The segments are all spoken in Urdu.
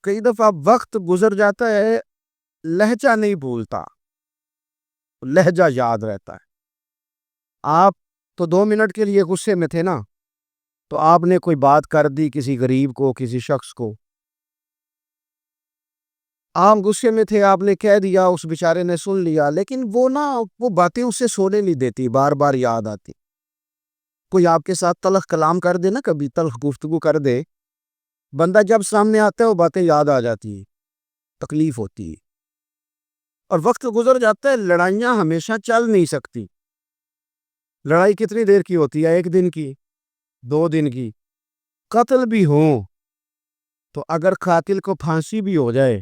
کئی دفعہ وقت گزر جاتا ہے، لہجہ نہیں بھولتا، لہجہ یاد رہتا ہے۔ آپ تو 2 منٹ کے لیے غصے میں تھے نا، تو آپ نے کوئی بات کر دی کسی غریب کو، کسی شخص کو، آپ غصے میں تھے، آپ نے کہہ دیا، اس بیچارے نے سن لیا، لیکن وہ باتیں اسے سونے نہیں دیتی، بار بار یاد آتی۔ کوئی آپ کے ساتھ تلخ کلام کر دے نا، کبھی تلخ گفتگو کر دے، بندہ جب سامنے آتا ہے وہ باتیں یاد آ جاتی ہیں، تکلیف ہوتی ہے، اور وقت گزر جاتا ہے۔ لڑائیاں ہمیشہ چل نہیں سکتی۔ لڑائی کتنی دیر کی ہوتی ہے؟ 1 دن کی، 2 دن کی۔ قتل بھی ہوں تو اگر قاتل کو پھانسی بھی ہو جائے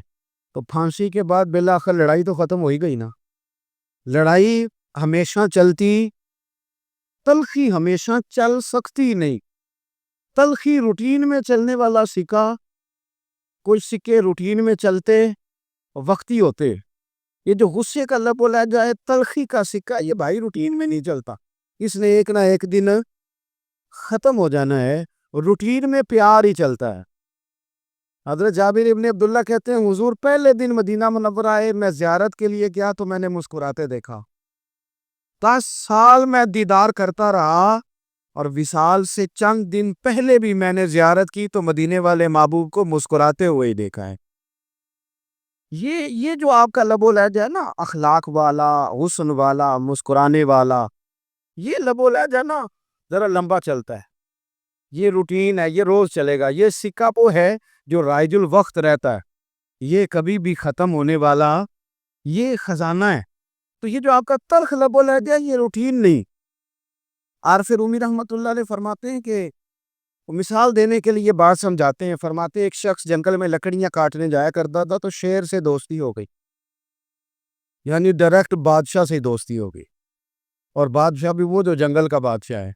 تو پھانسی کے بعد بالآخر لڑائی تو ختم ہو ہی گئی نا۔ لڑائی ہمیشہ چلتی، تلخی ہمیشہ چل سکتی نہیں۔ تلخی روٹین میں چلنے والا سکہ، کچھ سکے روٹین میں چلتے وقتی ہوتے، یہ جو غصے کا لب و لہجہ ہے، تلخی کا سکہ، یہ بھائی روٹین میں نہیں چلتا، اس نے ایک نہ ایک دن ختم ہو جانا ہے۔ روٹین میں پیار ہی چلتا ہے۔ حضرت جابر ابن عبداللہ کہتے ہیں، حضور پہلے دن مدینہ منورہ آئے، میں زیارت کے لیے گیا تو میں نے مسکراتے دیکھا۔ 10 سال میں دیدار کرتا رہا، اور وصال سے چند دن پہلے بھی میں نے زیارت کی تو مدینے والے محبوب کو مسکراتے ہوئے ہی دیکھا ہے۔ یہ جو آپ کا لب و لہجہ ہے نا، اخلاق والا، حسن والا، مسکرانے والا، یہ لب و لہجہ نا ذرا لمبا چلتا ہے۔ یہ روٹین ہے، یہ روز چلے گا۔ یہ سکہ وہ ہے جو رائج الوقت رہتا ہے، یہ کبھی بھی ختم ہونے والا یہ خزانہ ہے۔ تو یہ جو آپ کا تلخ لب و لہجہ ہے، یہ روٹین نہیں۔ عارف رومی رحمۃ اللہ علیہ فرماتے ہیں کہ مثال دینے کے لیے بات سمجھاتے ہیں، فرماتے ہیں ایک شخص جنگل میں لکڑیاں کاٹنے جایا کرتا تھا تو شیر سے دوستی ہو گئی، یعنی ڈائریکٹ بادشاہ سے دوستی ہو گئی، اور بادشاہ بھی وہ جو جنگل کا بادشاہ ہے۔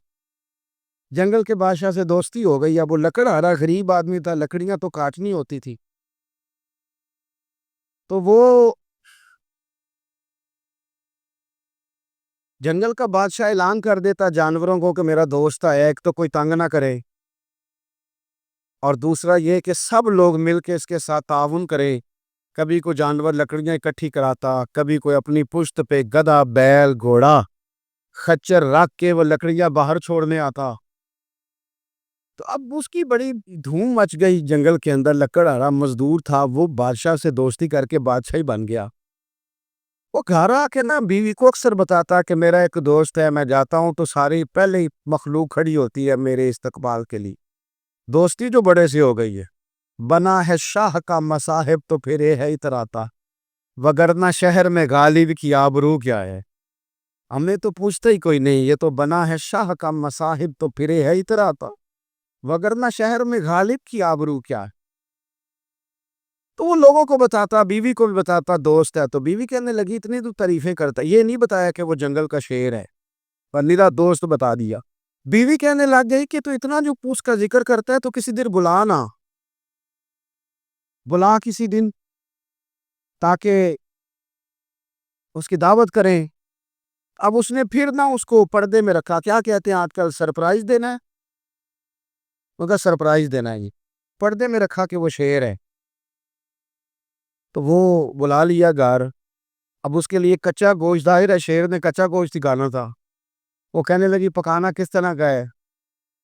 جنگل کے بادشاہ سے دوستی ہو گئی، اب وہ لکڑہارا غریب آدمی تھا، لکڑیاں تو کاٹنی ہوتی تھی، تو وہ جنگل کا بادشاہ اعلان کر دیتا جانوروں کو کہ میرا دوست ہے، ایک تو کوئی تنگ نہ کرے، اور دوسرا یہ کہ سب لوگ مل کے اس کے ساتھ تعاون کریں۔ کبھی کوئی جانور لکڑیاں اکٹھی کراتا، کبھی کوئی اپنی پشت پہ گدھا، بیل، گھوڑا، خچر رکھ کے وہ لکڑیاں باہر چھوڑنے آتا۔ تو اب اس کی بڑی دھوم مچ گئی جنگل کے اندر، لکڑہارا مزدور تھا، وہ بادشاہ سے دوستی کر کے بادشاہ ہی بن گیا۔ وہ گھر آ کے نا بیوی کو اکثر بتاتا کہ میرا ایک دوست ہے، میں جاتا ہوں تو ساری پہلے ہی مخلوق کھڑی ہوتی ہے میرے استقبال کے لیے۔ دوستی جو بڑے سے ہو گئی ہے۔ بنا ہے شاہ کا مصاحب تو پھر یہ ہے اتراتا، وگرنہ شہر میں غالب کی آبرو کیا ہے۔ ہمیں تو پوچھتا ہی کوئی نہیں، یہ تو بنا ہے شاہ کا مصاحب تو پھر یہ ہے اتراتا، وگرنہ شہر میں غالب کی آبرو کیا ہے۔ تو وہ لوگوں کو بتاتا، بیوی کو بھی بتاتا دوست ہے، تو بیوی کہنے لگی اتنی تو تعریفیں کرتا، یہ نہیں بتایا کہ وہ جنگل کا شیر ہے، پر نیرا دوست بتا دیا۔ بیوی کہنے لگ گئی کہ تو اتنا جو اس کا ذکر کرتا ہے تو کسی دن بلا کسی دن، تاکہ اس کی دعوت کریں۔ اب اس نے پھر نہ اس کو پردے میں رکھا، کیا کہتے ہیں آج کل، سرپرائز دینا ہے، مگر سرپرائز دینا ہے، یہ پردے میں رکھا کہ وہ شیر ہے۔ تو وہ بلا لیا گھر، اب اس کے لیے کچا گوشت، ظاہر ہے شیر نے کچا گوشت ہی کھانا تھا۔ وہ کہنے لگی پکانا کس طرح کا ہے؟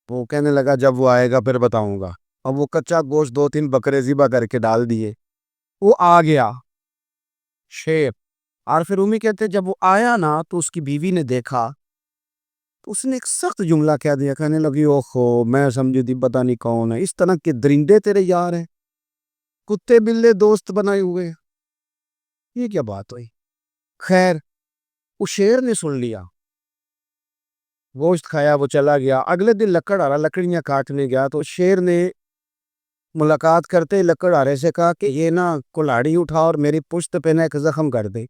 وہ کہنے لگا جب وہ آئے گا پھر بتاؤں گا۔ اب وہ کچا گوشت 2-3 بکرے ذبح کر کے ڈال دیے، وہ آ گیا شیر۔ عارف رومی کہتے ہیں جب وہ آیا نا تو اس کی بیوی نے دیکھا تو اس نے ایک سخت جملہ کہہ دیا، کہنے لگی اوہو، میں سمجھی تھی پتہ نہیں کون ہے، اس طرح کے درندے تیرے یار ہیں، کتے بلے دوست بنائے ہوئے، یہ کیا بات ہوئی؟ خیر، اس شیر نے سن لیا، گوشت کھایا، وہ چلا گیا۔ اگلے دن لکڑہارا لکڑیاں کاٹنے گیا تو شیر نے ملاقات کرتے لکڑہارے سے کہا کہ یہ نا کلاڑی اٹھا اور میری پشت پہ نا ایک زخم کر دے۔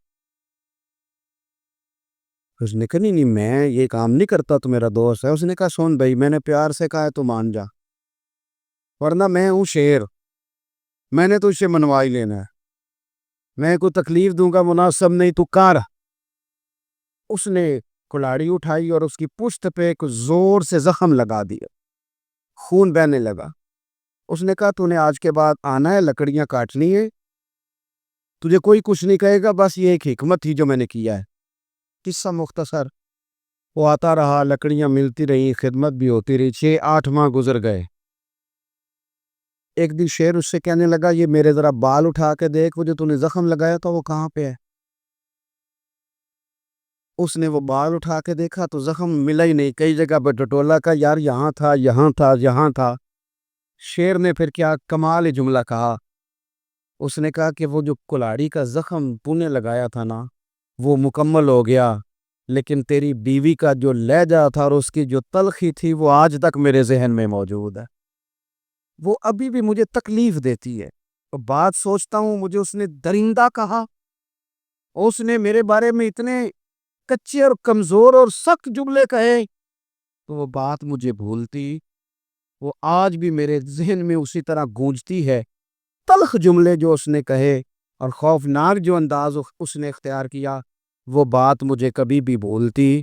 اس نے کہا نہیں میں یہ کام نہیں کرتا، تو میرا دوست ہے۔ اس نے کہا سن بھائی، میں نے پیار سے کہا ہے تو مان جا، ورنہ میں ہوں شیر، میں نے تو اسے منوا ہی لینا ہے، میں کوئی تکلیف دوں گا مناسب نہیں، تو کر۔ اس نے کلاڑی اٹھائی اور اس کی پشت پہ ایک زور سے زخم لگا دیا، خون بہنے لگا۔ اس نے کہا تو نے آج کے بعد آنا ہے، لکڑیاں کاٹنی ہے، تجھے کوئی کچھ نہیں کہے گا، بس یہ ایک حکمت تھی جو میں نے کیا ہے۔ قصہ مختصر، وہ آتا رہا، لکڑیاں ملتی رہی، خدمت بھی ہوتی رہی، 6-8 ماہ گزر گئے۔ ایک دن شیر اس سے کہنے لگا، یہ میرے ذرا بال اٹھا کے دیکھ، وہ جو تو نے زخم لگایا تھا وہ کہاں پہ ہے؟ اس نے وہ بال اٹھا کے دیکھا تو زخم ملا ہی نہیں، کئی جگہ پہ ٹٹولا کا، یار یہاں تھا، یہاں تھا، یہاں تھا۔ شیر نے پھر کیا کمال جملہ کہا، اس نے کہا کہ وہ جو کلاڑی کا زخم تو نے لگایا تھا نا، وہ مکمل ہو گیا، لیکن تیری بیوی کا جو لہجہ تھا اور اس کی جو تلخی تھی وہ آج تک میرے ذہن میں موجود ہے، وہ ابھی بھی مجھے تکلیف دیتی ہے۔ تو بات سوچتا ہوں، مجھے اس نے درندہ کہا، اس نے میرے بارے میں اتنے کچے اور کمزور اور سخت جملے کہے، تو وہ بات مجھے بھولتی، وہ آج بھی میرے ذہن میں اسی طرح گونجتی ہے۔ تلخ جملے جو اس نے کہے اور خوفناک جو انداز اس نے اختیار کیا، وہ بات مجھے کبھی بھی بھولتی۔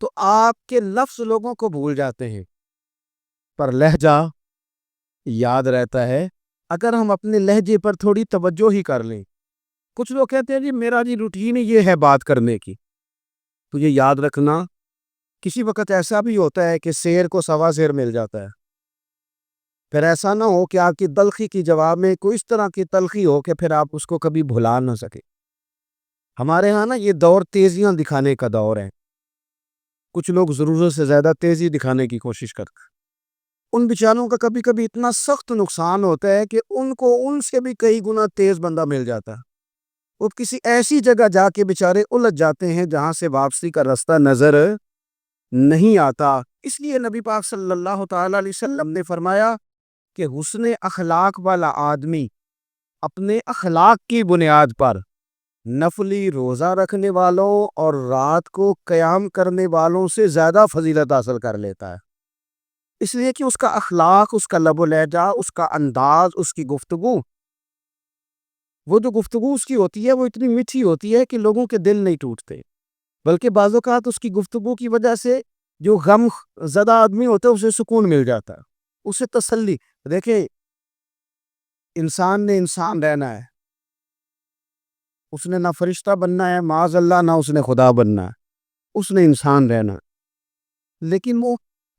تو آپ کے لفظ لوگوں کو بھول جاتے ہیں، پر لہجہ یاد رہتا ہے اگر ہم اپنے لہجے پر تھوڑی توجہ ہی کر لیں۔ کچھ لوگ کہتے ہیں جی میرا جی روٹین یہ ہے بات کرنے کی، تو یہ یاد رکھنا کسی وقت ایسا بھی ہوتا ہے کہ شیر کو سوا شیر مل جاتا ہے، پھر ایسا نہ ہو کہ آپ کی تلخی کی جواب میں کوئی اس طرح کی تلخی ہو کہ پھر آپ اس کو کبھی بھلا نہ سکے۔ ہمارے ہاں نا یہ دور تیزیاں دکھانے کا دور ہے، کچھ لوگ ضرورت سے زیادہ تیزی دکھانے کی کوشش کرتے ہیں، ان بیچاروں کا کبھی کبھی اتنا سخت نقصان ہوتا ہے کہ ان کو ان سے بھی کئی گنا تیز بندہ مل جاتا ہے، وہ کسی ایسی جگہ جا کے بیچارے الجھ جاتے ہیں جہاں سے واپسی کا راستہ نظر نہیں آتا۔ اس لیے نبی پاک صلی اللہ تعالی علیہ وسلم نے فرمایا کہ حسن اخلاق والا آدمی اپنے اخلاق کی بنیاد پر نفلی روزہ رکھنے والوں اور رات کو قیام کرنے والوں سے زیادہ فضیلت حاصل کر لیتا ہے، اس لیے کہ اس کا اخلاق، اس کا لب و لہجہ، اس کا انداز، اس کی گفتگو، وہ جو گفتگو اس کی ہوتی ہے وہ اتنی میٹھی ہوتی ہے کہ لوگوں کے دل نہیں ٹوٹتے، بلکہ بعض اوقات اس کی گفتگو کی وجہ سے جو غم زدہ آدمی ہوتا ہے اسے سکون مل جاتا ہے، اسے تسلی۔ دیکھیں، انسان نے انسان رہنا ہے، اس نے نہ فرشتہ بننا ہے معاذ اللہ، نہ اس نے خدا بننا ہے، اس نے انسان رہنا ہے، لیکن وہ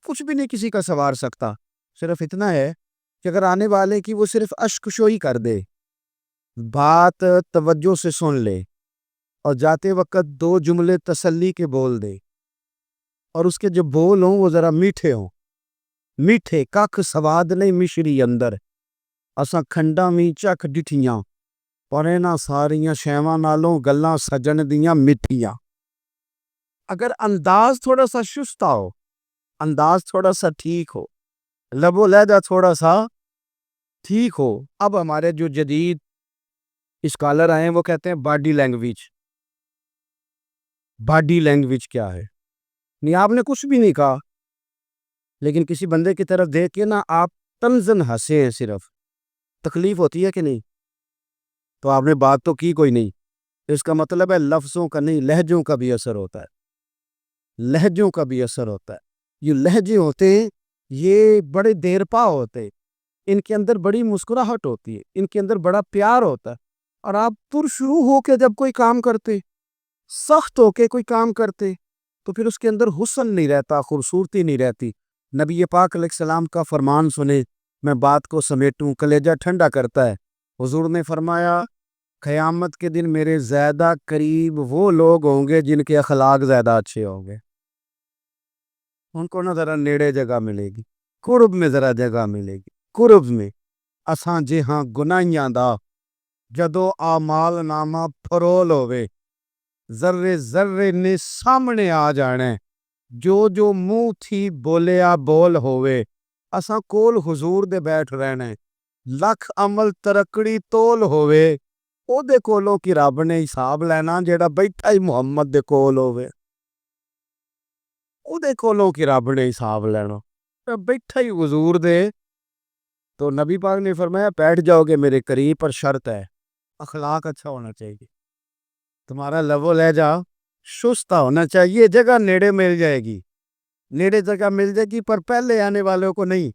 کچھ بھی نہیں کسی کا سنوار سکتا، صرف اتنا ہے کہ اگر آنے والے کی وہ صرف اشک شوئی کر دے، بات توجہ سے سن لے اور جاتے وقت 2 جملے تسلی کے بول دے، اور اس کے جو بول ہوں وہ ذرا میٹھے ہوں، میٹھے ککھ سواد نہیں مشری اندر، اساں کھنڈا میں چکھ ڈٹھیاں، پرے نہ ساریاں شیواں نالوں گلاں سجن دیاں مٹھیاں۔ اگر انداز تھوڑا سا شستہ ہو، انداز تھوڑا سا ٹھیک ہو، لب و لہجہ تھوڑا سا ٹھیک ہو، اب ہمارے جو جدید اسکالر آئے ہیں وہ کہتے ہیں باڈی لینگویج۔ باڈی لینگویج کیا ہے؟ نہیں، آپ نے کچھ بھی نہیں کہا، لیکن کسی بندے کی طرف دیکھ کے نا آپ تنزن ہنسے ہیں، صرف تکلیف ہوتی ہے کہ نہیں؟ تو آپ نے بات تو کی کوئی نہیں، اس کا مطلب ہے لفظوں کا نہیں، لہجوں کا بھی اثر ہوتا ہے، لہجوں کا بھی اثر ہوتا ہے۔ یہ لہجے ہوتے ہیں یہ بڑے دیر پا ہوتے ہیں، ان کے اندر بڑی مسکراہٹ ہوتی ہے، ان کے اندر بڑا پیار ہوتا ہے، اور آپ پرشروع ہو کے جب کوئی کام کرتے، سخت ہو کے کوئی کام کرتے، تو پھر اس کے اندر حسن نہیں رہتا، خوبصورتی نہیں رہتی۔ نبی پاک علیہ السلام کا فرمان سنے، میں بات کو سمیٹوں، کلیجہ ٹھنڈا کرتا ہے۔ حضور نے فرمایا قیامت کے دن میرے زیادہ قریب وہ لوگ ہوں گے جن کے اخلاق زیادہ اچھے ہوں گے، ان کو نہ ذرا نیڑے جگہ ملے گی، قرب میں ذرا جگہ ملے گی، قرب میں۔ اساں جے ہاں گناہیاں دا جدو آمال نامہ پھرول ہوئے، ذرے ذرے نے سامنے آ جانے، جو منہ تھی بولیا بول ہوئے، اساں کول حضور دے بیٹھ رہنے، لکھ عمل ترکڑی تول ہوئے، او دے کولوں کی رب نے حساب لینا جیڑا بیٹھا ہی محمد دے کول ہوئے، او دے کولوں کی رب نے حساب لینا بیٹھا ہی حضور دے۔ تو نبی پاک نے فرمایا بیٹھ جاؤ گے میرے قریب، پر شرط ہے اخلاق اچھا ہونا چاہیے، تمہارا لب و لہجہ شستہ ہونا چاہیے، جگہ نیڑے مل جائے گی، نیڑے جگہ مل جائے گی، پر پہلے آنے والوں کو نہیں۔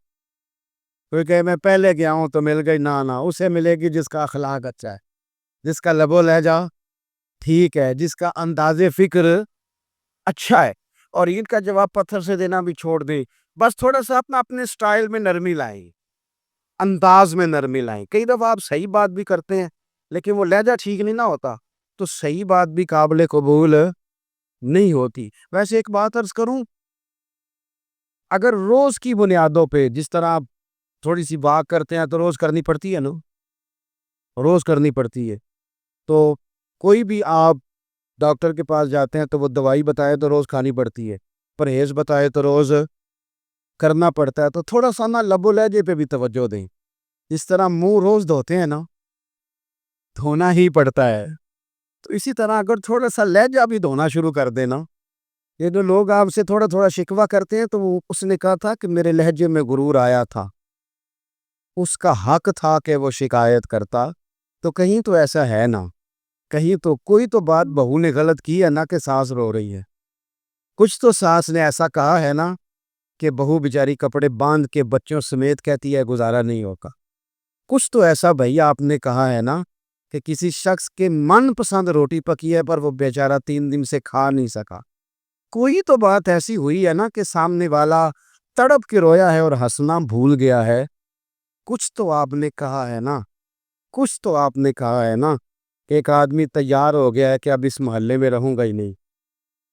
کوئی کہے میں پہلے گیا ہوں تو مل گئی، نہ اسے ملے گی جس کا اخلاق اچھا ہے، جس کا لب و لہجہ ٹھیک ہے، جس کا انداز فکر اچھا ہے۔ اور ان کا جواب پتھر سے دینا بھی چھوڑ دیں، بس تھوڑا سا اپنے سٹائل میں نرمی لائیں، انداز میں نرمی لائیں۔ کئی دفعہ آپ صحیح بات بھی کرتے ہیں لیکن وہ لہجہ ٹھیک نہیں نہ ہوتا تو صحیح بات بھی قابل قبول نہیں ہوتی۔ ویسے ایک بات عرض کروں، اگر روز کی بنیادوں پہ جس طرح آپ تھوڑی سی بات کرتے ہیں تو روز کرنی پڑتی ہے نا، روز کرنی پڑتی ہے، تو کوئی بھی آپ ڈاکٹر کے پاس جاتے ہیں تو وہ دوائی بتائے تو روز کھانی پڑتی ہے، پرہیز بتائے تو روز کرنا پڑتا ہے، تو تھوڑا سا نا لب و لہجے پہ بھی توجہ دیں۔ جس طرح منہ روز دھوتے ہیں نا، دھونا ہی پڑتا ہے، تو اسی طرح اگر تھوڑا سا لہجہ بھی دھونا شروع کر دینا۔ یہ جو لوگ آپ سے تھوڑا تھوڑا شکوہ کرتے ہیں تو اس نے کہا تھا کہ میرے لہجے میں غرور آیا تھا، اس کا حق تھا کہ وہ شکایت کرتا، تو کہیں تو ایسا ہے نا، کہیں تو کوئی تو بات بہو نے غلط کی ہے نا کہ ساس رو رہی ہے، کچھ تو ساس نے ایسا کہا ہے نا کہ بہو بیچاری کپڑے باندھ کے بچوں سمیت کہتی ہے گزارا نہیں ہوگا، کچھ تو ایسا بھائی آپ نے کہا ہے نا کہ کسی شخص کے من پسند روٹی پکی ہے پر وہ بیچارہ 3 دن سے کھا نہیں سکا، کوئی تو بات ایسی ہوئی ہے نا کہ سامنے والا تڑپ کے رویا ہے اور ہنسنا بھول گیا ہے، کچھ تو آپ نے کہا ہے نا، کچھ تو آپ نے کہا ہے نا کہ ایک آدمی تیار ہو گیا ہے کہ اب اس محلے میں رہوں گا ہی نہیں،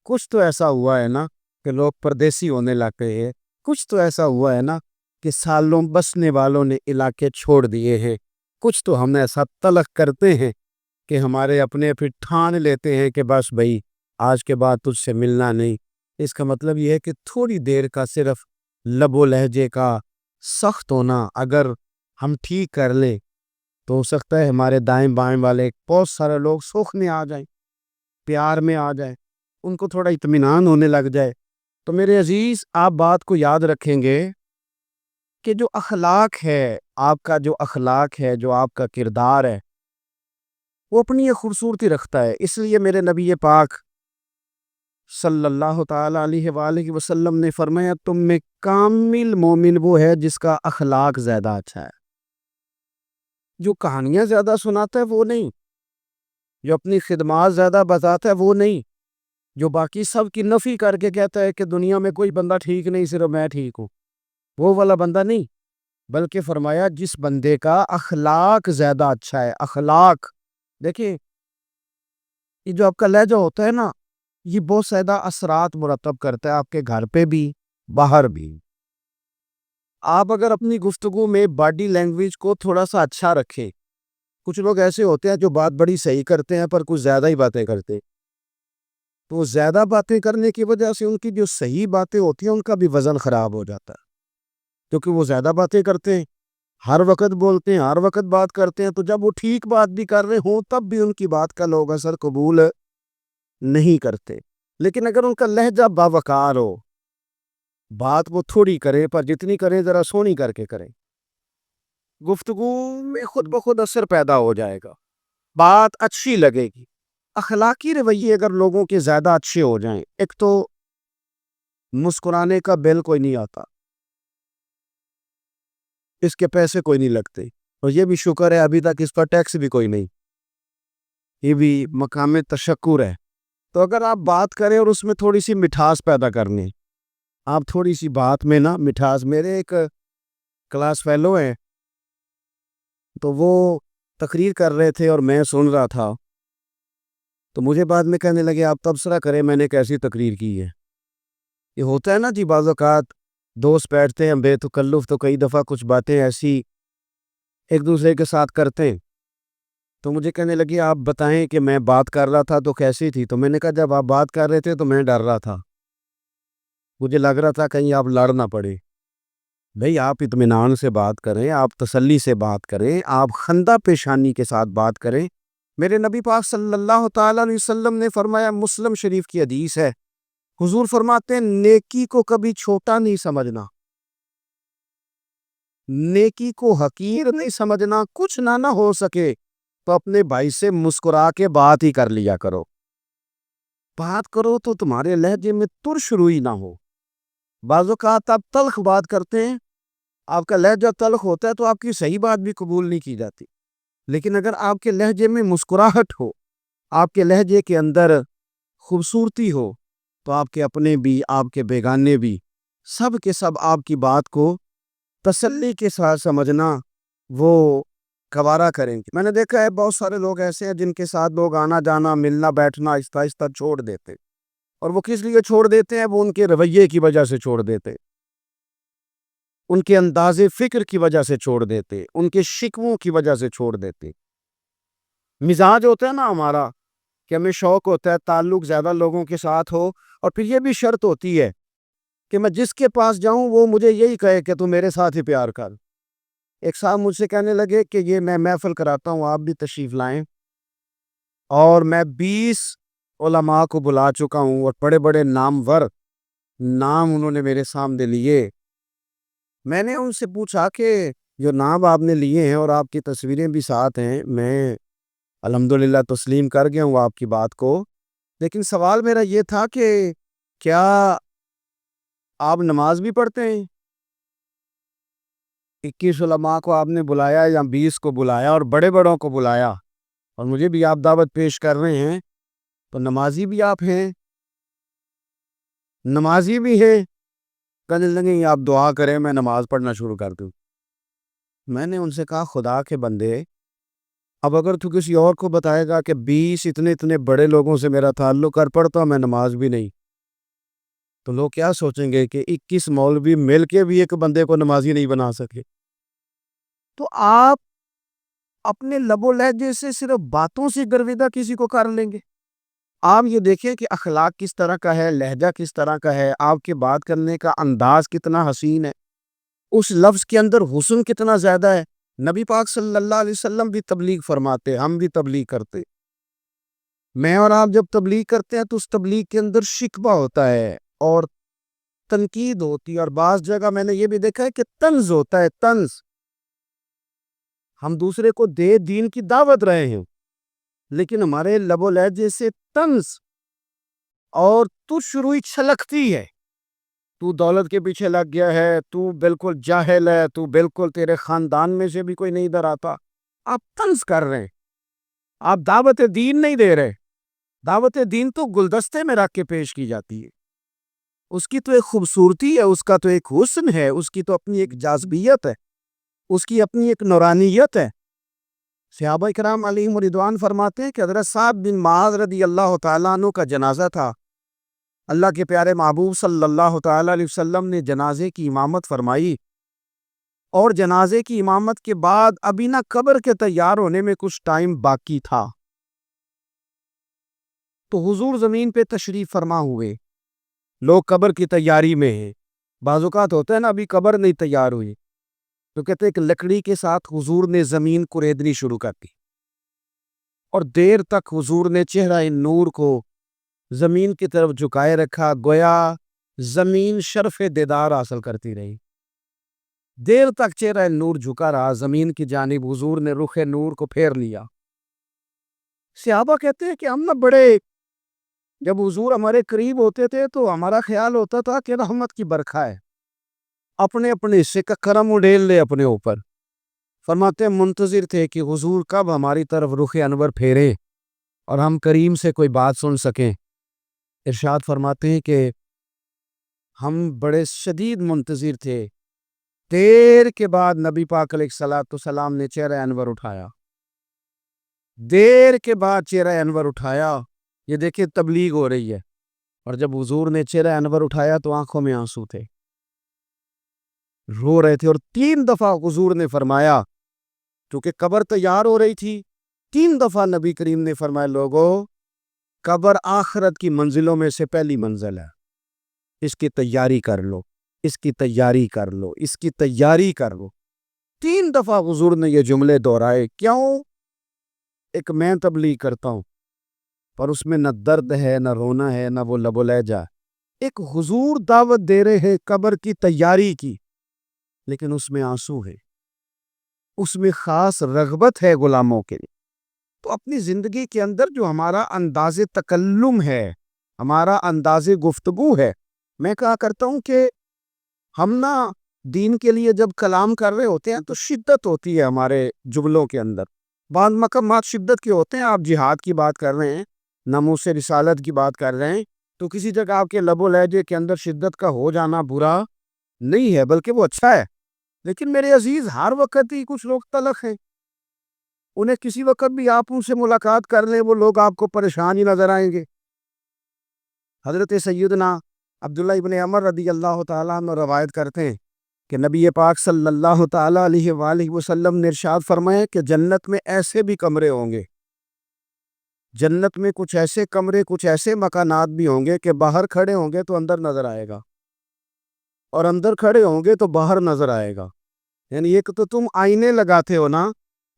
کچھ تو ایسا ہوا ہے نا کہ لوگ پردیسی ہونے لگ گئے ہیں، کچھ تو ایسا ہوا ہے نا کہ سالوں بسنے والوں نے علاقے چھوڑ دیے ہیں، کچھ تو ہم ایسا تلخ کرتے ہیں کہ ہمارے اپنے پھر ٹھان لیتے ہیں کہ بس بھائی آج کے بعد تجھ سے ملنا نہیں۔ اس کا مطلب یہ ہے کہ تھوڑی دیر کا صرف لب و لہجے کا سخت ہونا اگر ہم ٹھیک کر لیں تو ہو سکتا ہے ہمارے دائیں بائیں والے بہت سارے لوگ سوکھ میں آ جائیں، پیار میں آ جائیں، ان کو تھوڑا اطمینان ہونے لگ جائے۔ تو میرے عزیز آپ بات کو یاد رکھیں گے کہ جو اخلاق ہے، آپ کا جو اخلاق ہے، جو آپ کا کردار ہے، وہ اپنی ایک خوبصورتی رکھتا ہے۔ اس لیے میرے نبی پاک صلی اللہ تعالی علیہ وآلہ وسلم نے فرمایا تم میں کامل مومن وہ ہے جس کا اخلاق زیادہ اچھا ہے، جو کہانیاں زیادہ سناتا ہے وہ نہیں، جو اپنی خدمات زیادہ بتاتا ہے وہ نہیں، جو باقی سب کی نفی کر کے کہتا ہے کہ دنیا میں کوئی بندہ ٹھیک نہیں صرف میں ٹھیک ہوں، وہ والا بندہ نہیں، بلکہ فرمایا جس بندے کا اخلاق زیادہ اچھا ہے۔ اخلاق دیکھیں، یہ جو آپ کا لہجہ ہوتا ہے نا، یہ بہت زیادہ اثرات مرتب کرتا ہے آپ کے گھر پہ بھی باہر بھی۔ آپ اگر اپنی گفتگو میں باڈی لینگویج کو تھوڑا سا اچھا رکھیں، کچھ لوگ ایسے ہوتے ہیں جو بات بڑی صحیح کرتے ہیں پر کچھ زیادہ ہی باتیں کرتے، تو زیادہ باتیں کرنے کی وجہ سے ان کی جو صحیح باتیں ہوتی ہیں ان کا بھی وزن خراب ہو جاتا ہے، کیونکہ وہ زیادہ باتیں کرتے ہیں، ہر وقت بولتے ہیں، ہر وقت بات کرتے ہیں، تو جب وہ ٹھیک بات بھی کر رہے ہوں تب بھی ان کی بات کا لوگ اثر قبول نہیں کرتے۔ لیکن اگر ان کا لہجہ باوقار ہو، بات وہ تھوڑی کرے پر جتنی کریں ذرا سونی کر کے کریں، گفتگو میں خود بخود اثر پیدا ہو جائے گا، بات اچھی لگے گی۔ اخلاقی رویے اگر لوگوں کے زیادہ اچھے ہو جائیں، ایک تو مسکرانے کا بل کوئی نہیں آتا، اس کے پیسے کوئی نہیں لگتے، اور یہ بھی شکر ہے ابھی تک اس پر ٹیکس بھی کوئی نہیں، یہ بھی مقام تشکر ہے۔ تو اگر آپ بات کریں اور اس میں تھوڑی سی مٹھاس پیدا کرنی، آپ تھوڑی سی بات میں نا مٹھاس، میرے ایک کلاس فیلو ہیں تو وہ تقریر کر رہے تھے اور میں سن رہا تھا، تو مجھے بعد میں کہنے لگے آپ تبصرہ کریں میں نے کیسی تقریر کی ہے۔ یہ ہوتا ہے نا جی، بعض اوقات دوست بیٹھتے ہیں بے تکلف تو کئی دفعہ کچھ باتیں ایسی ایک دوسرے کے ساتھ کرتے ہیں، تو مجھے کہنے لگی آپ بتائیں کہ میں بات کر رہا تھا تو کیسی تھی، تو میں نے کہا جب آپ بات کر رہے تھے تو میں ڈر رہا تھا، مجھے لگ رہا تھا کہیں آپ لڑ نہ پڑے۔ بھئی آپ اطمینان سے بات کریں، آپ تسلی سے بات کریں، آپ خندہ پیشانی کے ساتھ بات کریں۔ میرے نبی پاک صلی اللہ تعالی علیہ وسلم نے فرمایا، مسلم شریف کی حدیث ہے، حضور فرماتے ہیں نیکی کو کبھی چھوٹا نہیں سمجھنا، نیکی کو حقیر نہیں سمجھنا، کچھ نہ ہو سکے تو اپنے بھائی سے مسکرا کے بات ہی کر لیا کرو، بات کرو تو تمہارے لہجے میں ترش روئی نہ ہو۔ بعض اوقات آپ تلخ بات کرتے ہیں آپ کا لہجہ تلخ ہوتا ہے تو آپ کی صحیح بات بھی قبول نہیں کی جاتی. لیکن اگر آپ کے لہجے میں مسکراہٹ ہو، آپ کے لہجے کے اندر خوبصورتی ہو، تو آپ کے اپنے بھی، آپ کے بیگانے بھی، سب کے سب آپ کی بات کو تسلی کے ساتھ سمجھنا وہ گوارا کریں گے. میں نے دیکھا ہے بہت سارے لوگ ایسے ہیں جن کے ساتھ لوگ آنا جانا، ملنا بیٹھنا آہستہ آہستہ چھوڑ دیتے. اور وہ کس لیے چھوڑ دیتے ہیں؟ وہ ان کے رویے کی وجہ سے چھوڑ دیتے، ان کے انداز فکر کی وجہ سے چھوڑ دیتے، ان کے شکووں کی وجہ سے چھوڑ دیتے. مزاج ہوتا ہے نا ہمارا کہ ہمیں شوق ہوتا ہے تعلق زیادہ لوگوں کے ساتھ ہو، اور پھر یہ بھی شرط ہوتی ہے کہ میں جس کے پاس جاؤں وہ مجھے یہی کہے کہ تو میرے ساتھ ہی پیار کر. ایک صاحب مجھ سے کہنے لگے کہ یہ میں محفل کراتا ہوں، آپ بھی تشریف لائیں، اور میں 20 علماء کو بلا چکا ہوں اور بڑے بڑے نامور نام انہوں نے میرے سامنے لیے. میں نے ان سے پوچھا کہ جو نام آپ نے لیے ہیں اور آپ کی تصویریں بھی ساتھ ہیں، میں الحمدللہ تسلیم کر گیا ہوں آپ کی بات کو، لیکن سوال میرا یہ تھا کہ کیا آپ نماز بھی پڑھتے ہیں؟ 21 علماء کو آپ نے بلایا یا 20 کو بلایا اور بڑے بڑوں کو بلایا، اور مجھے بھی آپ دعوت پیش کر رہے ہیں، تو نمازی بھی آپ ہیں؟ نمازی بھی ہیں؟ کہنے لگے آپ دعا کریں میں نماز پڑھنا شروع کر دوں. میں نے ان سے کہا خدا کے بندے، اب اگر تو کسی اور کو بتائے گا کہ 20 اتنے بڑے لوگوں سے میرا تعلق کر پڑتا میں نماز بھی نہیں، تو لوگ کیا سوچیں گے کہ 21 مولوی مل کے بھی ایک بندے کو نمازی نہیں بنا سکے. تو آپ اپنے لب و لہجے سے صرف باتوں سے گرویدہ کسی کو کر لیں گے؟ آپ یہ دیکھیں کہ اخلاق کس طرح کا ہے، لہجہ کس طرح کا ہے، آپ کے بات کرنے کا انداز کتنا حسین ہے، اس لفظ کے اندر حسن کتنا زیادہ ہے. نبی پاک صلی اللہ علیہ وسلم بھی تبلیغ فرماتے، ہم بھی تبلیغ کرتے. میں اور آپ جب تبلیغ کرتے ہیں تو اس تبلیغ کے اندر شکوہ ہوتا ہے اور تنقید ہوتی ہے، اور بعض جگہ میں نے یہ بھی دیکھا ہے کہ طنز ہوتا ہے. طنز، ہم دوسرے کو دین کی دعوت رہے ہیں، لیکن ہمارے لب و لہجے سے طنز اور تو شروعی چھلکتی ہے. تو دولت کے پیچھے لگ گیا ہے، تو بالکل جاہل ہے، تو بالکل تیرے خاندان میں سے بھی کوئی نہیں ادھر آتا. آپ طنز کر رہے ہیں، آپ دعوت دین نہیں دے رہے. دعوت دین تو گلدستے میں رکھ کے پیش کی جاتی ہے، اس کی تو ایک خوبصورتی ہے، اس کا تو ایک حسن ہے، اس کی تو اپنی ایک جاذبیت ہے، اس کی اپنی ایک نورانیت ہے. صحابہ کرام علیہم رضوان فرماتے ہیں کہ حضرت سعد بن معاذ رضی اللہ تعالیٰ عنہ کا جنازہ تھا. اللہ کے پیارے محبوب صلی اللہ تعالیٰ علیہ وسلم نے جنازے کی امامت فرمائی، اور جنازے کی امامت کے بعد ابھی نہ قبر کے تیار ہونے میں کچھ ٹائم باقی تھا، تو حضور زمین پہ تشریف فرما ہوئے. لوگ قبر کی تیاری میں ہیں، بعض اوقات ہوتا ہے نا ابھی قبر نہیں تیار ہوئی، تو کہتے ایک لکڑی کے ساتھ حضور نے زمین کوریدنی شروع کر دی، اور دیر تک حضور نے چہرہ نور کو زمین کی طرف جھکائے رکھا، گویا زمین شرف دیدار حاصل کرتی رہی. دیر تک چہرہ نور جھکا رہا زمین کی جانب، حضور نے رخ نور کو پھیر لیا. صحابہ کہتے ہیں کہ ہم نہ بڑے، جب حضور ہمارے قریب ہوتے تھے تو ہمارا خیال ہوتا تھا کہ رحمت کی برکھا ہے، اپنے اپنے حصے کا کرم اڈیل لے اپنے اوپر. فرماتے ہیں منتظر تھے کہ حضور کب ہماری طرف رخ انور پھیرے اور ہم کریم سے کوئی بات سن سکیں. ارشاد فرماتے ہیں کہ ہم بڑے شدید منتظر تھے. دیر کے بعد نبی پاک علیہ الصلوۃ والسلام نے چہرہ انور اٹھایا، دیر کے بعد چہرہ انور اٹھایا. یہ دیکھیں تبلیغ ہو رہی ہے، اور جب حضور نے چہرہ انور اٹھایا تو آنکھوں میں آنسو تھے، رو رہے تھے. اور 3 دفعہ حضور نے فرمایا، کیونکہ قبر تیار ہو رہی تھی، 3 دفعہ نبی کریم نے فرمایا لوگو قبر آخرت کی منزلوں میں سے پہلی منزل ہے، اس کی تیاری کر لو، اس کی تیاری کر لو، اس کی تیاری کر لو. 3 دفعہ حضور نے یہ جملے دہرائے. کیوں؟ ایک میں تبلیغ کرتا ہوں پر اس میں نہ درد ہے، نہ رونا ہے، نہ وہ لب و لہجہ. ایک حضور دعوت دے رہے ہیں قبر کی تیاری کی، لیکن اس میں آنسو ہے، اس میں خاص رغبت ہے غلاموں کے لیے. تو اپنی زندگی کے اندر جو ہمارا انداز تکلم ہے، ہمارا انداز گفتگو ہے، میں کہا کرتا ہوں کہ ہم نہ دین کے لیے جب کلام کر رہے ہوتے ہیں تو شدت ہوتی ہے ہمارے جملوں کے اندر. بعض مقامات شدت کے ہوتے ہیں. آپ جہاد کی بات کر رہے ہیں, ناموس رسالت کی بات کر رہے ہیں, تو کسی جگہ آپ کے لب و لہجے کے اندر شدت کا ہو جانا برا نہیں ہے, بلکہ وہ اچھا ہے. لیکن میرے عزیز, ہر وقت ہی کچھ لوگ تلخ ہیں. انہیں کسی وقت بھی آپ ان سے ملاقات کر لیں, وہ لوگ آپ کو پریشان ہی نظر آئیں گے. حضرت سیدنا عبداللہ ابن عمر رضی اللہ تعالیٰ عنہ روایت کرتے ہیں کہ نبی پاک صلی اللہ تعالیٰ علیہ وآلہ وسلم نے ارشاد فرمایا کہ جنت میں ایسے بھی کمرے ہوں گے, جنت میں کچھ ایسے کمرے, کچھ ایسے مکانات بھی ہوں گے کہ باہر کھڑے ہوں گے تو اندر نظر آئے گا, اور اندر کھڑے ہوں گے تو باہر نظر آئے گا. یعنی ایک تو تم آئینے لگاتے ہو نا,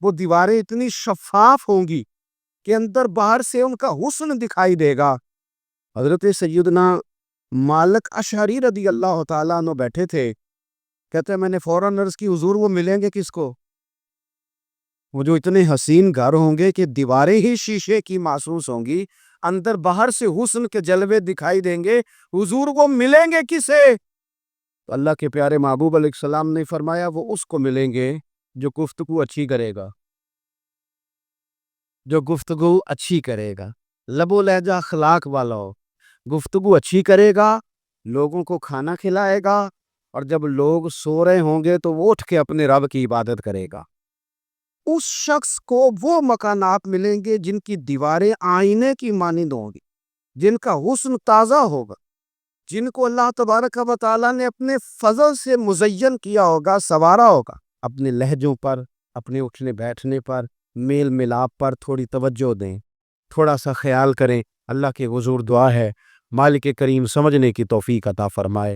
وہ دیواریں اتنی شفاف ہوں گی کہ اندر باہر سے ان کا حسن دکھائی دے گا. حضرت سیدنا مالک اشعری رضی اللہ تعالیٰ عنہ بیٹھے تھے, کہتے ہیں میں نے فوراً عرض کی حضور وہ ملیں گے کس کو؟ وہ جو اتنے حسین گھر ہوں گے کہ دیواریں ہی شیشے کی محسوس ہوں گی, اندر باہر سے حسن کے جلوے دکھائی دیں گے, حضور وہ ملیں گے کسے؟ تو اللہ کے پیارے محبوب علیہ السلام نے فرمایا وہ اس کو ملیں گے جو گفتگو اچھی کرے گا, جو گفتگو اچھی کرے گا, لب و لہجہ اخلاق والا ہو, گفتگو اچھی کرے گا, لوگوں کو کھانا کھلائے گا, اور جب لوگ سو رہے ہوں گے تو وہ اٹھ کے اپنے رب کی عبادت کرے گا. اس شخص کو وہ مکانات ملیں گے جن کی دیواریں آئینے کی مانند ہوں گی, جن کا حسن تازہ ہوگا, جن کو اللہ تبارک و تعالیٰ نے اپنے فضل سے مزین کیا ہوگا, سوارا ہوگا. اپنے لہجوں پر, اپنے اٹھنے بیٹھنے پر, میل ملاپ پر تھوڑی توجہ دیں, تھوڑا سا خیال کریں. اللہ کے حضور دعا ہے مالک کریم سمجھنے کی توفیق عطا فرمائے.